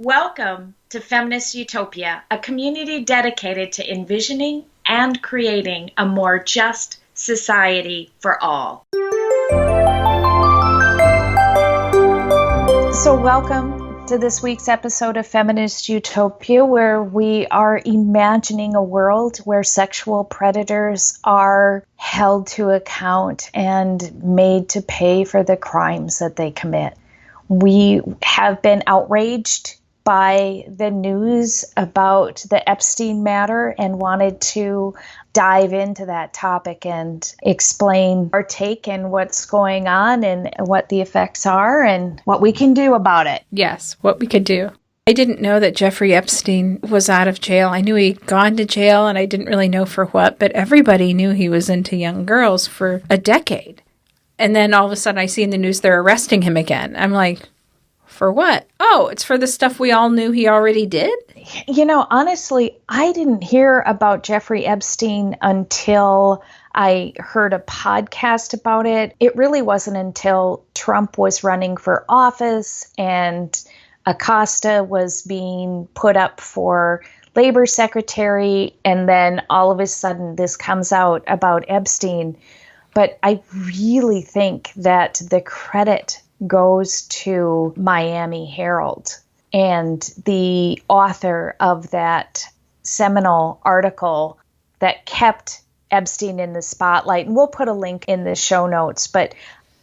Welcome to Feminist Utopia, a community dedicated to envisioning and creating a more just society for all. So welcome to this week's episode of Feminist Utopia, where we are imagining a world where sexual predators are held to account and made to pay for the crimes that they commit. We have been outraged by the news about the Epstein matter and wanted to dive into that topic and explain our take and what's going on and what the effects are and what we can do about it. Yes, what we could do. I didn't know that Jeffrey Epstein was out of jail. I knew he'd gone to jail and I didn't really know for what, but everybody knew he was into young girls for a decade. And then all of a sudden I see in the news they're arresting him again. I'm like, for what? Oh, it's for the stuff we all knew he already did? You know, honestly, I didn't hear about Jeffrey Epstein until I heard a podcast about it. It really wasn't until Trump was running for office and Acosta was being put up for labor secretary, and then all of a sudden this comes out about Epstein. But I really think that the credit goes to Miami Herald and the author of that seminal article that kept Epstein in the spotlight. And we'll put a link in the show notes. But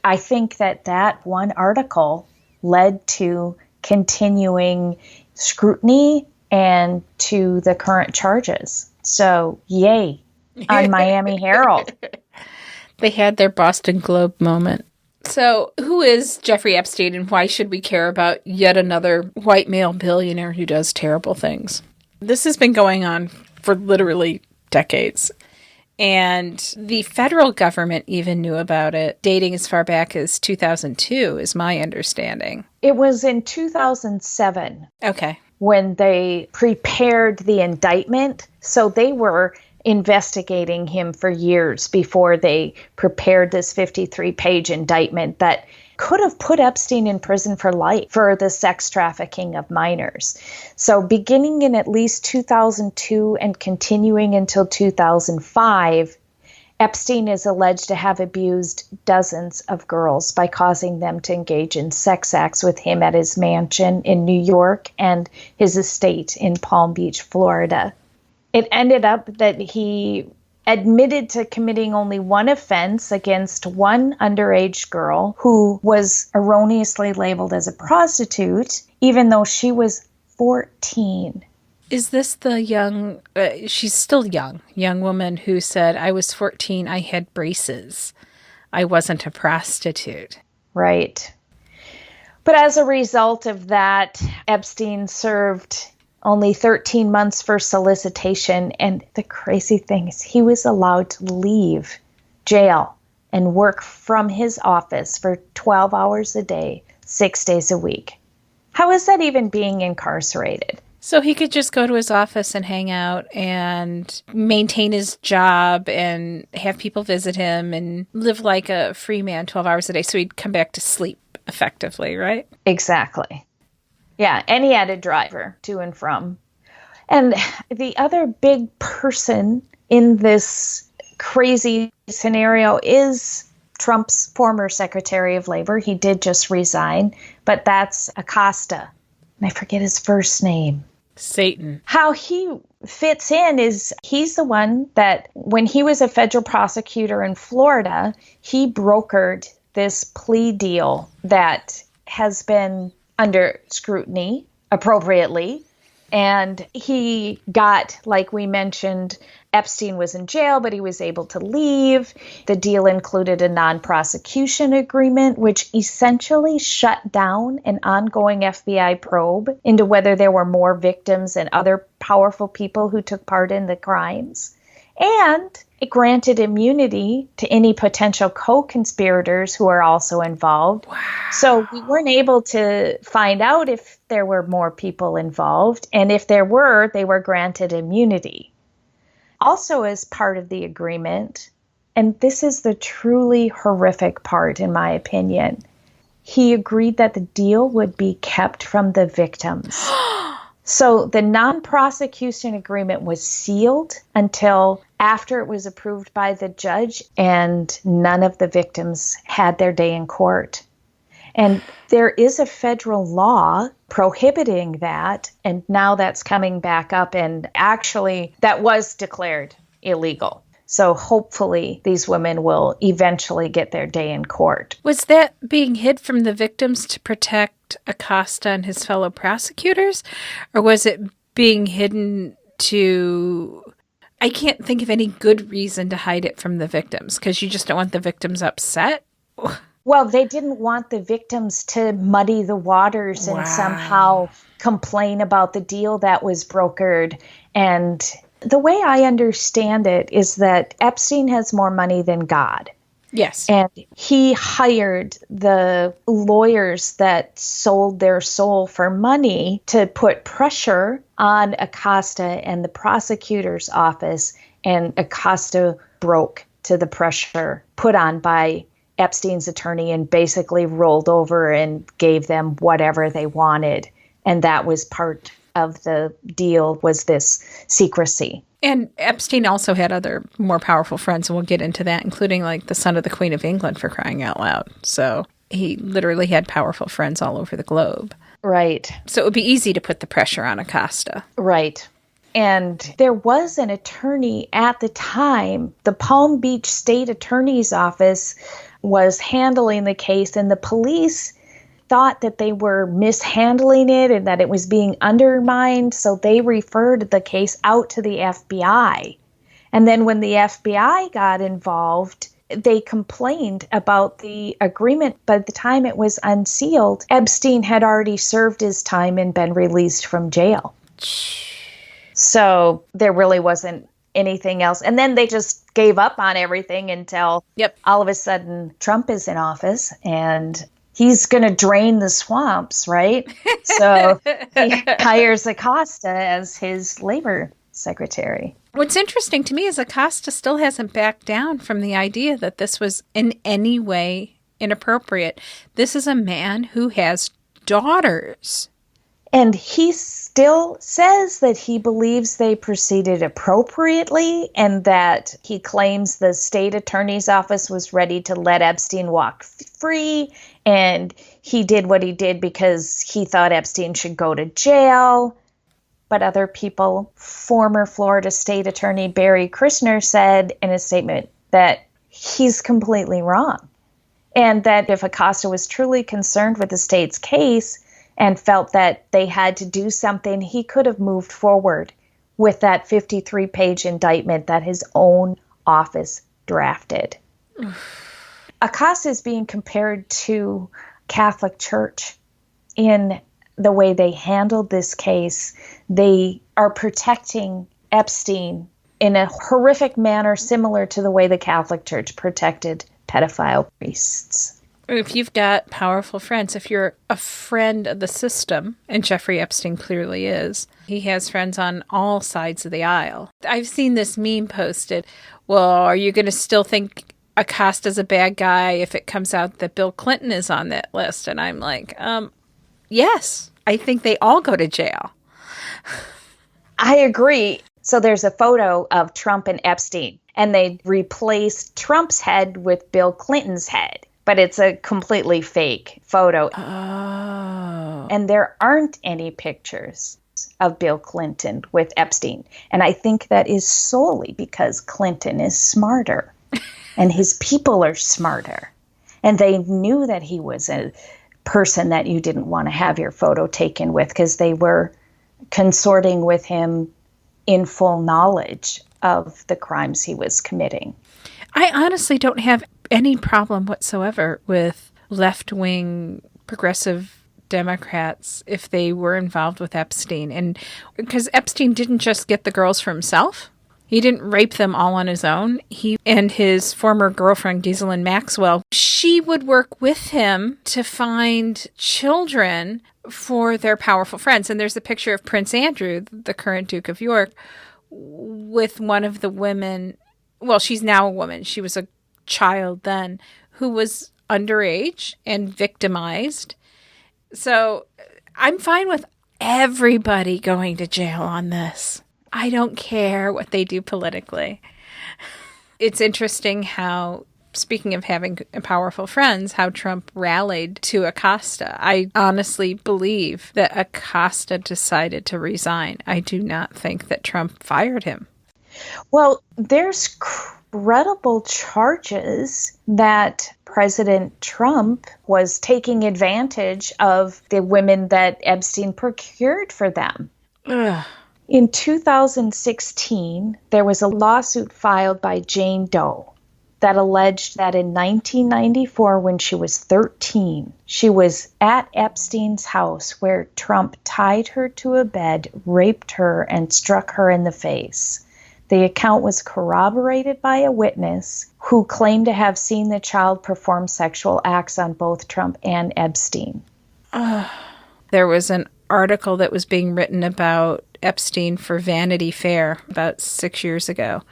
I think that that one article led to continuing scrutiny and to the current charges. So yay on Miami Herald. They had their Boston Globe moment. So who is Jeffrey Epstein and why should we care about yet another white male billionaire who does terrible things? This has been going on for literally decades. And the federal government even knew about it, dating as far back as 2002, is my understanding. It was in 2007. Okay. When they prepared the indictment. So they were investigating him for years before they prepared this 53-page indictment that could have put Epstein in prison for life for the sex trafficking of minors. So beginning in at least 2002 and continuing until 2005, Epstein is alleged to have abused dozens of girls by causing them to engage in sex acts with him at his mansion in New York and his estate in Palm Beach, Florida. It ended up that he admitted to committing only one offense against one underage girl who was erroneously labeled as a prostitute, even though she was 14. Is this the young, she's still young woman who said, I was 14, I had braces. I wasn't a prostitute. Right. But as a result of that, Epstein served only 13 months for solicitation. And the crazy thing is he was allowed to leave jail and work from his office for 12 hours a day, 6 days a week. How is that even being incarcerated? So he could just go to his office and hang out and maintain his job and have people visit him and live like a free man 12 hours a day. So he'd come back to sleep effectively, right? Exactly. Yeah, and he had a driver to and from. And the other big person in this crazy scenario is Trump's former Secretary of Labor. He did just resign, but that's Acosta. And I forget his first name. Satan. How he fits in is he's the one that when he was a federal prosecutor in Florida, he brokered this plea deal that has been under scrutiny appropriately. And he got, like we mentioned, Epstein was in jail, but he was able to leave. The deal included a non-prosecution agreement, which essentially shut down an ongoing FBI probe into whether there were more victims and other powerful people who took part in the crimes. And it granted immunity to any potential co-conspirators who are also involved. Wow. So we weren't able to find out if there were more people involved. And if there were, they were granted immunity. Also, as part of the agreement, and this is the truly horrific part, in my opinion, he agreed that the deal would be kept from the victims. So the non-prosecution agreement was sealed until after it was approved by the judge, and none of the victims had their day in court. And there is a federal law prohibiting that, and now that's coming back up, and actually that was declared illegal. So hopefully these women will eventually get their day in court. Was that being hid from the victims to protect Acosta and his fellow prosecutors? Or was it being hidden to... I can't think of any good reason to hide it from the victims, because you just don't want the victims upset? Well, they didn't want the victims to muddy the waters and somehow complain about the deal that was brokered. And the way I understand it is that Epstein has more money than God. Yes. And he hired the lawyers that sold their soul for money to put pressure on Acosta and the prosecutor's office. And Acosta broke to the pressure put on by Epstein's attorney and basically rolled over and gave them whatever they wanted. And that was part of the deal, was this secrecy. And Epstein also had other more powerful friends, and we'll get into that, including like the son of the Queen of England, for crying out loud. So he literally had powerful friends all over the globe. Right. So it would be easy to put the pressure on Acosta. Right. And there was an attorney at the time. The Palm Beach State Attorney's Office was handling the case, and the police thought that they were mishandling it and that it was being undermined, so they referred the case out to the FBI. And then when the FBI got involved, they complained about the agreement. By the time it was unsealed, Epstein had already served his time and been released from jail. So there really wasn't anything else. And then they just gave up on everything until all of a sudden Trump is in office, and he's going to drain the swamps, right? So he hires Acosta as his labor secretary. What's interesting to me is Acosta still hasn't backed down from the idea that this was in any way inappropriate. This is a man who has daughters. And he still says that he believes they proceeded appropriately, and that he claims the state attorney's office was ready to let Epstein walk free, and he did what he did because he thought Epstein should go to jail. But other people, former Florida State Attorney Barry Krishner said in a statement that he's completely wrong, and that if Acosta was truly concerned with the state's case and felt that they had to do something, he could have moved forward with that 53-page indictment that his own office drafted. Acosta is being compared to Catholic Church in the way they handled this case. They are protecting Epstein in a horrific manner, similar to the way the Catholic Church protected pedophile priests. If you've got powerful friends, if you're a friend of the system, and Jeffrey Epstein clearly is, he has friends on all sides of the aisle. I've seen this meme posted. Well, are you going to still think Acosta's a bad guy if it comes out that Bill Clinton is on that list? And I'm like, yes, I think they all go to jail. I agree. So there's a photo of Trump and Epstein, and they replaced Trump's head with Bill Clinton's head. But it's a completely fake photo. Oh. And there aren't any pictures of Bill Clinton with Epstein. And I think that is solely because Clinton is smarter and his people are smarter. And they knew that he was a person that you didn't want to have your photo taken with, because they were consorting with him in full knowledge of the crimes he was committing. I honestly don't have any problem whatsoever with left-wing progressive Democrats if they were involved with Epstein. And because Epstein didn't just get the girls for himself. He didn't rape them all on his own. He and his former girlfriend, Ghislaine Maxwell, she would work with him to find children for their powerful friends. And there's a picture of Prince Andrew, the current Duke of York, with one of the women. Well, she's now a woman. She was a child then, who was underage and victimized. So I'm fine with everybody going to jail on this. I don't care what they do politically. It's interesting how, speaking of having powerful friends, how Trump rallied to Acosta. I honestly believe that Acosta decided to resign. I do not think that Trump fired him. Well, there's credible charges that President Trump was taking advantage of the women that Epstein procured for them. Ugh. In 2016, there was a lawsuit filed by Jane Doe that alleged that in 1994, when she was 13, she was at Epstein's house where Trump tied her to a bed, raped her, and struck her in the face. The account was corroborated by a witness who claimed to have seen the child perform sexual acts on both Trump and Epstein. There was an article that was being written about Epstein for Vanity Fair about 6 years ago.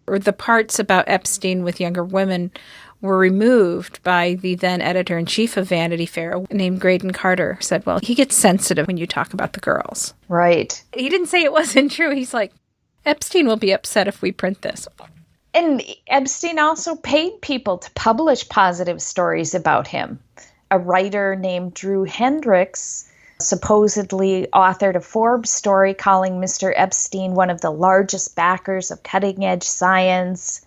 Or the parts about Epstein with younger women were removed by the then editor-in-chief of Vanity Fair, named Graydon Carter. Said, well, he gets sensitive when you talk about the girls. Right. He didn't say it wasn't true. He's like, Epstein will be upset if we print this. And Epstein also paid people to publish positive stories about him. A writer named Drew Hendricks supposedly authored a Forbes story calling Mr. Epstein one of the largest backers of cutting-edge science,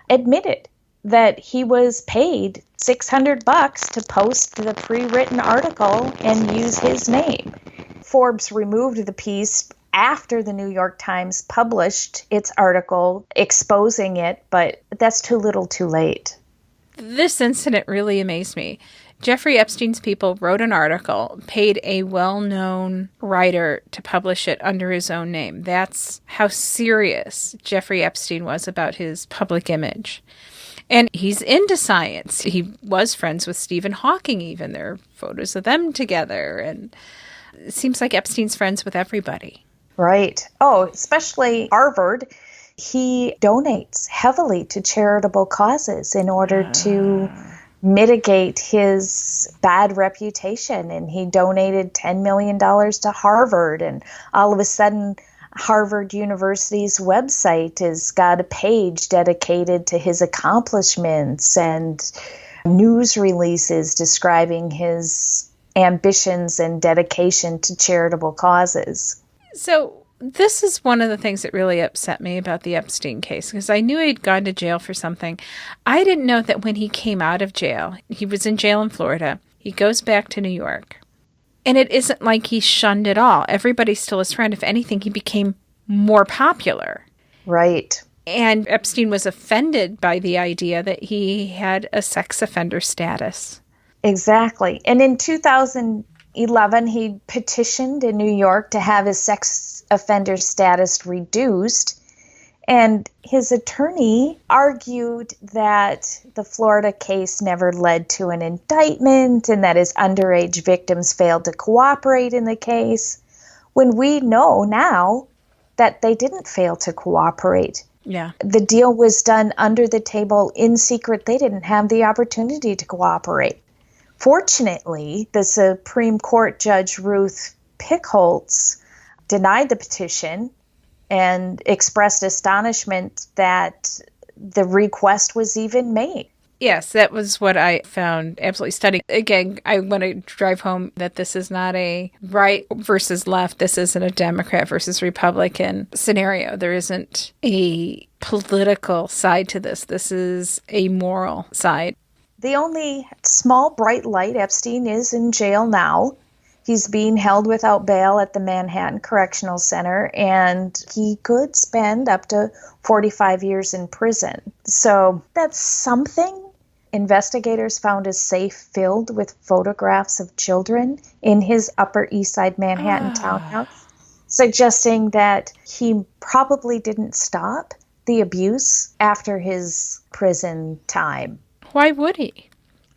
admitted that he was paid $600 to post the pre-written article and use his name. Forbes removed the piece after the New York Times published its article exposing it, but that's too little too late. This incident really amazed me. Jeffrey Epstein's people wrote an article, paid a well-known writer to publish it under his own name. That's how serious Jeffrey Epstein was about his public image. And he's into science. He was friends with Stephen Hawking even. There are photos of them together. And it seems like Epstein's friends with everybody. Right. Oh, especially Harvard. He donates heavily to charitable causes in order to mitigate his bad reputation. And he donated $10 million to Harvard. And all of a sudden, Harvard University's website has got a page dedicated to his accomplishments and news releases describing his ambitions and dedication to charitable causes. So this is one of the things that really upset me about the Epstein case, because I knew he'd gone to jail for something. I didn't know that when he came out of jail, he was in jail in Florida. He goes back to New York. And it isn't like he shunned at all. Everybody's still his friend. If anything, he became more popular. Right. And Epstein was offended by the idea that he had a sex offender status. Exactly. And in 2011, he petitioned in New York to have his sex offender status reduced. And his attorney argued that the Florida case never led to an indictment and that his underage victims failed to cooperate in the case, when we know now that they didn't fail to cooperate. Yeah. The deal was done under the table in secret. They didn't have the opportunity to cooperate. Fortunately, the Supreme Court Judge Ruth Pickholtz denied the petition and expressed astonishment that the request was even made. Yes, that was what I found absolutely stunning. Again, I want to drive home that this is not a right versus left. This isn't a Democrat versus Republican scenario. There isn't a political side to this. This is a moral side. The only small bright light, Epstein is in jail now. He's being held without bail at the Manhattan Correctional Center, and he could spend up to 45 years in prison. So that's something. Investigators found a safe filled with photographs of children in his Upper East Side Manhattan townhouse, suggesting that he probably didn't stop the abuse after his prison time. Why would he?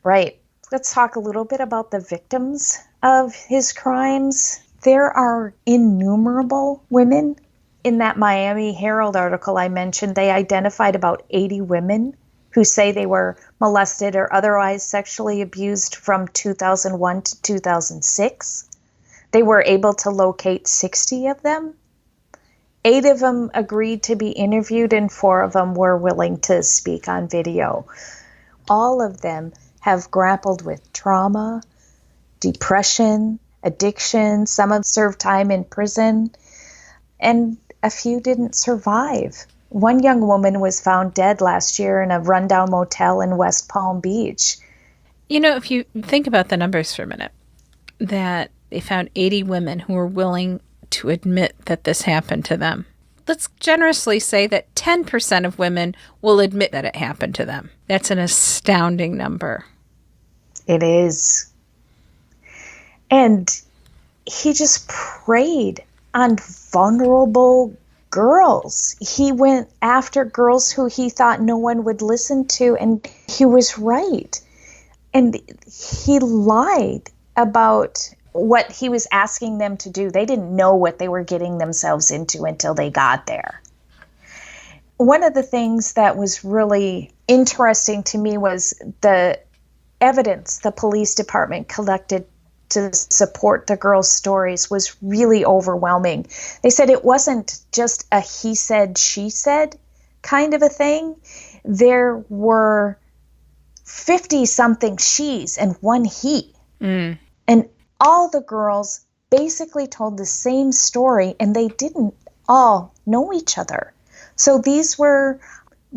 Right. Let's talk a little bit about the victims of his crimes. There are innumerable women. In that Miami Herald article I mentioned, they identified about 80 women who say they were molested or otherwise sexually abused from 2001 to 2006. They were able to locate 60 of them. 8 of them agreed to be interviewed, and 4 of them were willing to speak on video. All of them have grappled with trauma, depression, addiction. Some have served time in prison, and a few didn't survive. One young woman was found dead last year in a rundown motel in West Palm Beach. You know, if you think about the numbers for a minute, that they found 80 women who were willing to admit that this happened to them. Let's generously say that 10% of women will admit that it happened to them. That's an astounding number. It is. And he just preyed on vulnerable girls. He went after girls who he thought no one would listen to, and he was right. And he lied about what he was asking them to do. They didn't know what they were getting themselves into until they got there. One of the things that was really interesting to me was the evidence the police department collected to support the girls' stories was really overwhelming. They said it wasn't just a he said, she said kind of a thing. There were 50-something she's and 1 he. And all the girls basically told the same story, and they didn't all know each other. So these were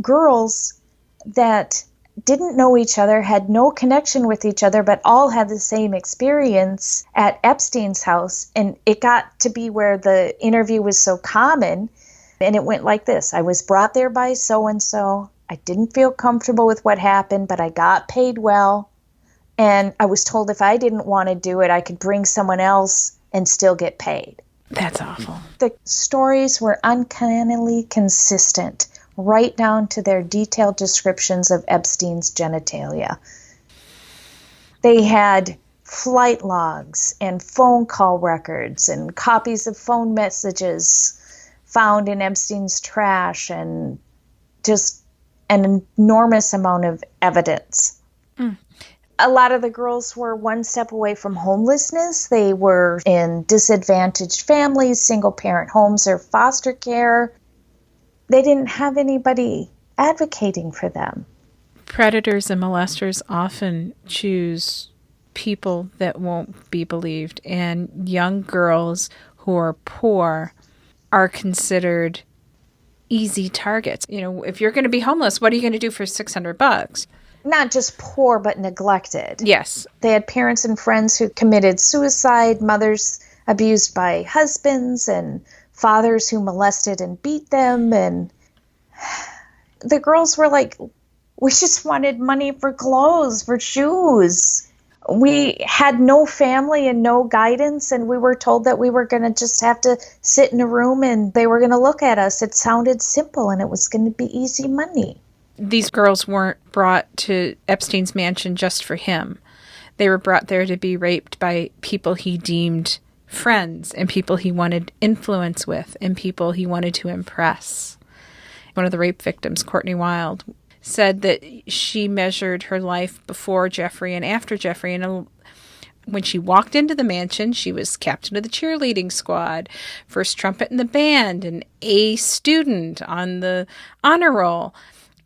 girls that didn't know each other, had no connection with each other, but all had the same experience at Epstein's house. And it got to be where the interview was so common, and it went like this. I was brought there by so-and-so. I didn't feel comfortable with what happened, but I got paid well. And I was told if I didn't want to do it, I could bring someone else and still get paid. That's awful. The stories were uncannily consistent, right down to their detailed descriptions of Epstein's genitalia. They had flight logs and phone call records and copies of phone messages found in Epstein's trash, and just an enormous amount of evidence. A lot of the girls were one step away from homelessness. They were in disadvantaged families, single-parent homes, or foster care. They didn't have anybody advocating for them. Predators and molesters often choose people that won't be believed, and young girls who are poor are considered easy targets. You know, if you're going to be homeless, what are you going to do for $600? Not just poor, but neglected. Yes. They had parents and friends who committed suicide, mothers abused by husbands, and fathers who molested and beat them. And the girls were like, we just wanted money for clothes, for shoes. We had no family and no guidance, and we were told that we were going to just have to sit in a room and they were going to look at us. It sounded simple, and it was going to be easy money. These girls weren't brought to Epstein's mansion just for him. They were brought there to be raped by people he deemed friends and people he wanted influence with and people he wanted to impress. One of the rape victims, Courtney Wild, said that she measured her life before Jeffrey and after Jeffrey. And when she walked into the mansion, she was captain of the cheerleading squad, first trumpet in the band, an A student on the honor roll.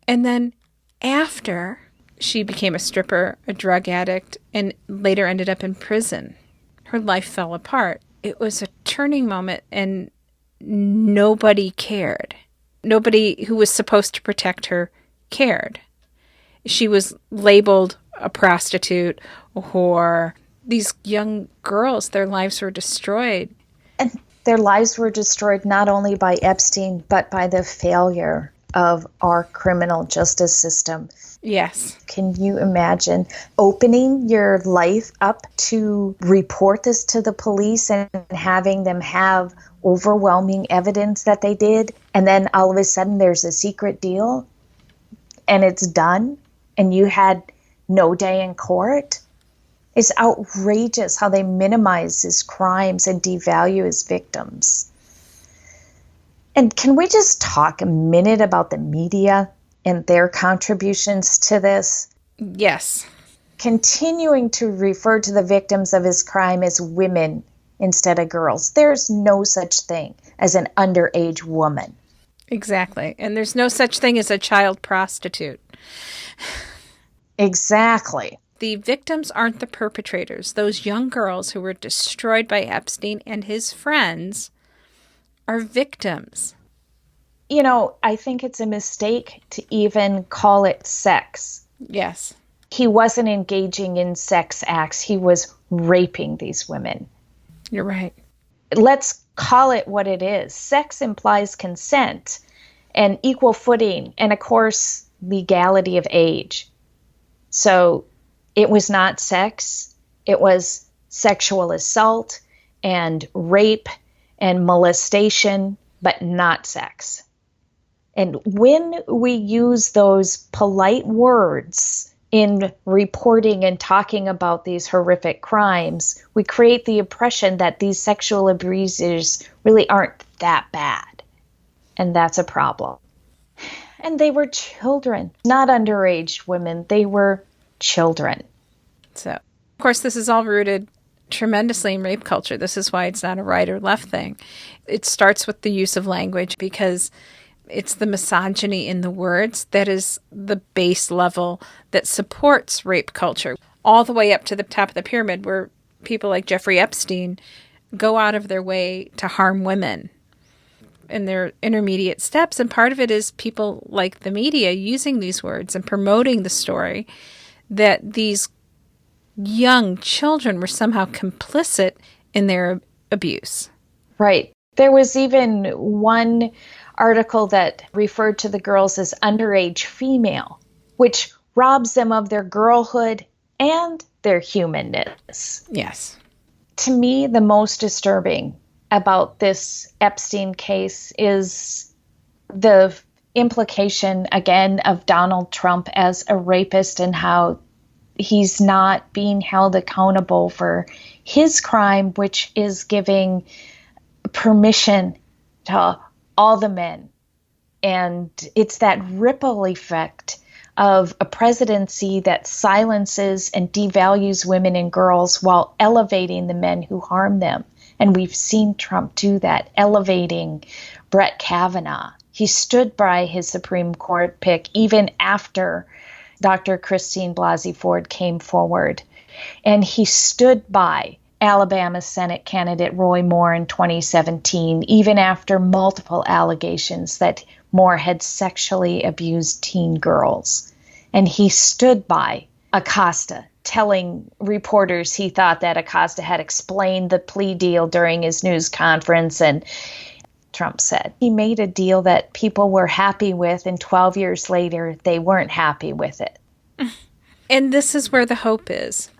And then after, she became a stripper, a drug addict, and later ended up in prison. Her life fell apart. It was a turning moment, and nobody cared. Nobody who was supposed to protect her cared. She was labeled a prostitute, a whore. These young girls, their lives were destroyed. And their lives were destroyed not only by Epstein, but by the failure of our criminal justice system. Yes. Can you imagine opening your life up to report this to the police and having them have overwhelming evidence that they did, and then all of a sudden there's a secret deal and it's done and you had no day in court? It's outrageous how they minimize his crimes and devalue his victims. And can we just talk a minute about the media? and their contributions to this? Yes. Continuing to refer to the victims of his crime as women instead of girls. There's no such thing as an underage woman. Exactly. And there's no such thing as a child prostitute. Exactly. The victims aren't the perpetrators. Those young girls who were destroyed by Epstein and his friends are victims. You know, I think it's a mistake to even call it sex. Yes. He wasn't engaging in sex acts. He was raping these women. You're right. Let's call it what it is. Sex implies consent and equal footing and, of course, legality of age. So it was not sex. It was sexual assault and rape and molestation, but not sex. And when we use those polite words in reporting and talking about these horrific crimes, we create the impression that these sexual abusers really aren't that bad. And that's a problem. And they were children, not underage women. They were children. So, of course, this is all rooted tremendously in rape culture. This is why it's not a right or left thing. It starts with the use of language because it's the misogyny in the words that is the base level that supports rape culture, all the way up to the top of the pyramid where people like Jeffrey Epstein go out of their way to harm women in their intermediate steps. And part of it is people like the media using these words and promoting the story that these young children were somehow complicit in their abuse. Right. There was even one article that referred to the girls as underage female, which robs them of their girlhood and their humanness. Yes. To me, the most disturbing about this Epstein case is the implication, again, of Donald Trump as a rapist and how he's not being held accountable for his crime, which is giving permission to all the men. And it's that ripple effect of a presidency that silences and devalues women and girls while elevating the men who harm them. And we've seen Trump do that, elevating Brett Kavanaugh. He stood by his Supreme Court pick even after Dr. Christine Blasey Ford came forward. And he stood by Alabama Senate candidate Roy Moore in 2017, even after multiple allegations that Moore had sexually abused teen girls. And he stood by Acosta, telling reporters he thought that Acosta had explained the plea deal during his news conference. And Trump said he made a deal that people were happy with, and 12 years later, they weren't happy with it. And this is where the hope is.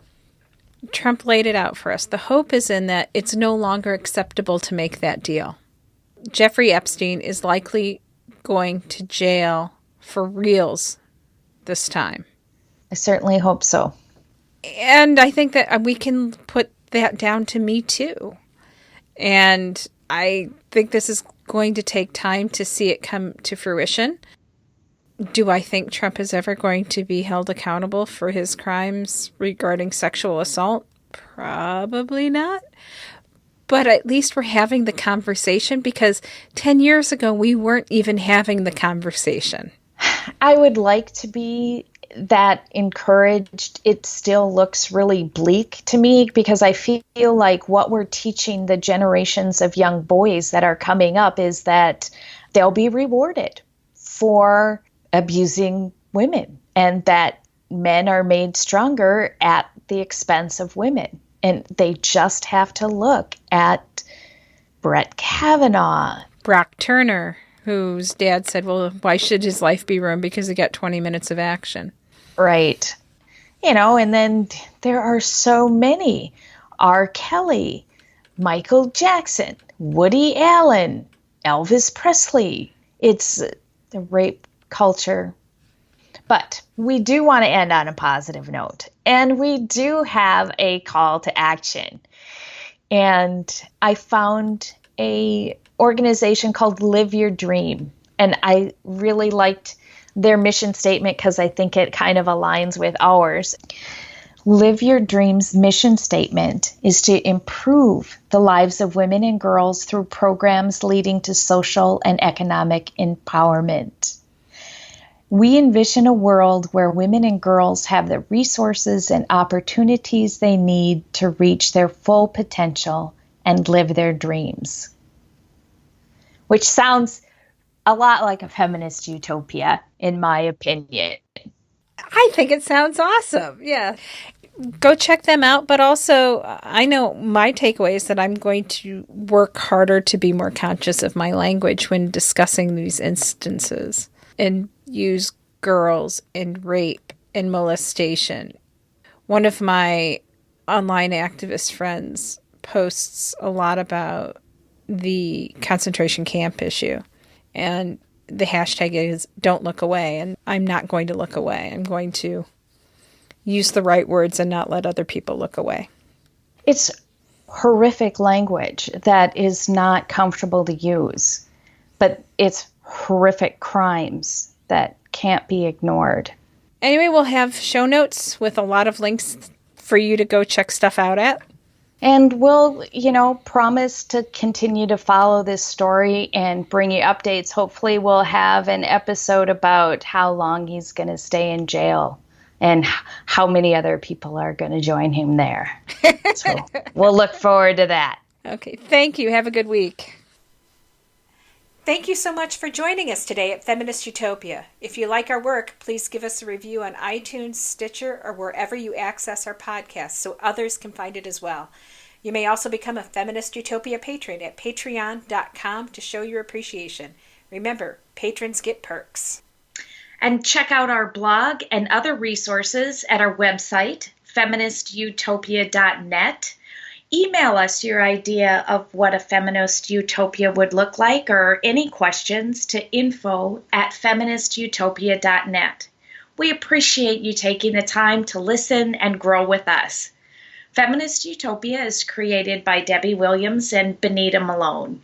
Trump laid it out for us. The hope is in that it's no longer acceptable to make that deal. Jeffrey Epstein is likely going to jail for reals this time. I certainly hope so. And I think that we can put that down to Me Too. And I think this is going to take time to see it come to fruition. Do I think Trump is ever going to be held accountable for his crimes regarding sexual assault? Probably not. But at least we're having the conversation, because 10 years ago, we weren't even having the conversation. I would like to be that encouraged. It still looks really bleak to me, because I feel like what we're teaching the generations of young boys that are coming up is that they'll be rewarded for abusing women, and that men are made stronger at the expense of women. And they just have to look at Brett Kavanaugh. Brock Turner, whose dad said, well, why should his life be ruined because he got 20 minutes of action? Right. You know, and then there are so many. R. Kelly, Michael Jackson, Woody Allen, Elvis Presley. It's the rape culture. But we do want to end on a positive note. And we do have a call to action. And I found a organization called Live Your Dream. And I really liked their mission statement because I think it kind of aligns with ours. Live Your Dreams mission statement is to improve the lives of women and girls through programs leading to social and economic empowerment. We envision a world where women and girls have the resources and opportunities they need to reach their full potential and live their dreams. Which sounds a lot like a feminist utopia, in my opinion. I think it sounds awesome. Yeah. Go check them out. But also, I know my takeaway is that I'm going to work harder to be more conscious of my language when discussing these instances and use girls and rape and molestation. One of my online activist friends posts a lot about the concentration camp issue. And the hashtag is "Don't look away." And I'm not going to look away. I'm going to use the right words and not let other people look away. It's horrific language that is not comfortable to use, but it's horrific crimes that can't be ignored. Anyway, we'll have show notes with a lot of links for you to go check stuff out at. And we'll, promise to continue to follow this story and bring you updates. Hopefully we'll have an episode about how long he's going to stay in jail and how many other people are going to join him there. So we'll look forward to that. Okay, thank you. Have a good week. Thank you so much for joining us today at Feminist Utopia. If you like our work, please give us a review on iTunes, Stitcher, or wherever you access our podcasts so others can find it as well. You may also become a Feminist Utopia patron at patreon.com to show your appreciation. Remember, patrons get perks. And check out our blog and other resources at our website, feministutopia.net. Email us your idea of what a feminist utopia would look like or any questions to info@feministutopia.net. We appreciate you taking the time to listen and grow with us. Feminist Utopia is created by Debbie Williams and Benita Malone.